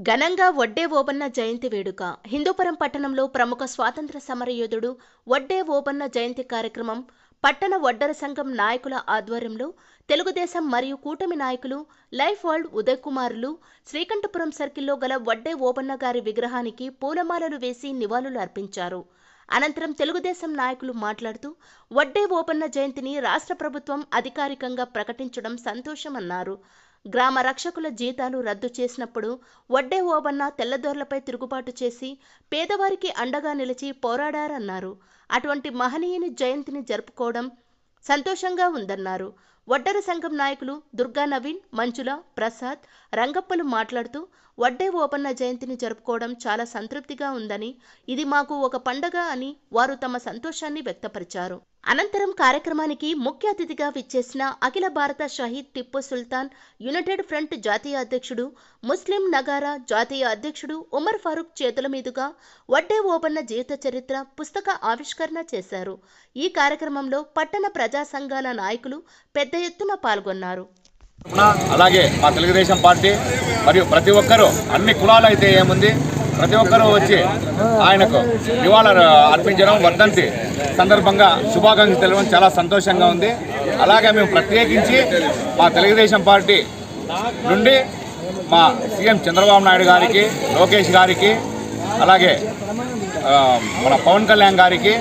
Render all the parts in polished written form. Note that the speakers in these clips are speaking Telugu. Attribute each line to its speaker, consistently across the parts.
Speaker 1: ఘనంగా వడ్డే ఓబన్న జయంతి వేడుక హిందూపురం పట్టణంలో ప్రముఖ స్వాతంత్ర సమరయోధుడు వడ్డే ఓబన్న జయంతి కార్యక్రమం పట్టణ వడ్డర సంఘం నాయకుల ఆధ్వర్యంలో తెలుగుదేశం మరియు కూటమి నాయకులు లైఫ్ వరల్డ్ ఉదయ్ కుమారులు శ్రీకంఠపురం సర్కిల్లో గల వడ్డే ఓబన్న గారి విగ్రహానికి పూలమాలలు వేసి నివాళులు అర్పించారు. అనంతరం తెలుగుదేశం నాయకులు మాట్లాడుతూ వడ్డే ఓబన్న జయంతిని రాష్ట్ర ప్రభుత్వం అధికారికంగా ప్రకటించడం సంతోషమన్నారు. గ్రామ రక్షకుల జీతాలు రద్దు చేసినప్పుడు వడ్డే ఓబన్న తెల్లదొరలపై తిరుగుబాటు చేసి పేదవారికి అండగా నిలిచి పోరాడారన్నారు. అటువంటి మహనీయుని జయంతిని జరుపుకోవడం సంతోషంగా ఉందన్నారు. వడ్డర సంఘం నాయకులు దుర్గా నవీన్, మంజుల, ప్రసాద్, రంగప్పలు మాట్లాడుతూ వడ్డే ఓబన్న జయంతిని జరుపుకోవడం చాలా సంతృప్తిగా ఉందని, ఇది మాకు ఒక పండగ అని వారు తమ సంతోషాన్ని వ్యక్తపరిచారు. అనంతరం కార్యక్రమానికి ముఖ్య అతిథిగా విచ్చేసిన అఖిల భారత షహీద్ టిప్పు సుల్తాన్ యునైటెడ్ ఫ్రంట్ జాతీయ అధ్యక్షుడు, ముస్లిం నగారా జాతీయ అధ్యక్షుడు ఉమర్ ఫారూక్ చేతుల మీదుగా వడ్డే ఓబన్న జీవిత చరిత్ర పుస్తక ఆవిష్కరణ చేశారు. ఈ కార్యక్రమంలో పట్టణ ప్రజా సంఘాల నాయకులు పెద్ద ఎత్తున పాల్గొన్నారు.
Speaker 2: అలాగే మా తెలుగుదేశం పార్టీ మరియు ప్రతి ఒక్కరూ అన్ని కులాలు అయితే ఏముంది ప్రతి ఒక్కరూ వచ్చి ఆయనకు నివాళులు అర్పించడం, వర్ధంతి సందర్భంగా శుభాకాంక్షలు తెలవడం చాలా సంతోషంగా ఉంది. అలాగే మేము ప్రత్యేకించి మా తెలుగుదేశం పార్టీ నుండి మా సీఎం చంద్రబాబు నాయుడు గారికి, లోకేష్ గారికి, అలాగే మన పవన్ కళ్యాణ్ గారికి,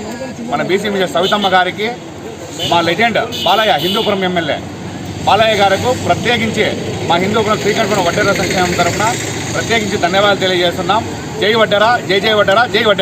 Speaker 2: మన బీసీ మినిస్టర్ సవితమ్మ గారికి, మా లెజెండ్ బాలయ్య హిందూపురం ఎమ్మెల్యే బాలయ్య గారికి ప్రత్యేకించి మా హిందూపురం శ్రీకంఠపురం వడ్డెర సంక్షేమం తరఫున ప్రత్యేకించి ధన్యవాదాలు తెలియజేస్తున్నాం. జై వడ్డెర, జై జై వడ్డెర, జై వడ్డెర.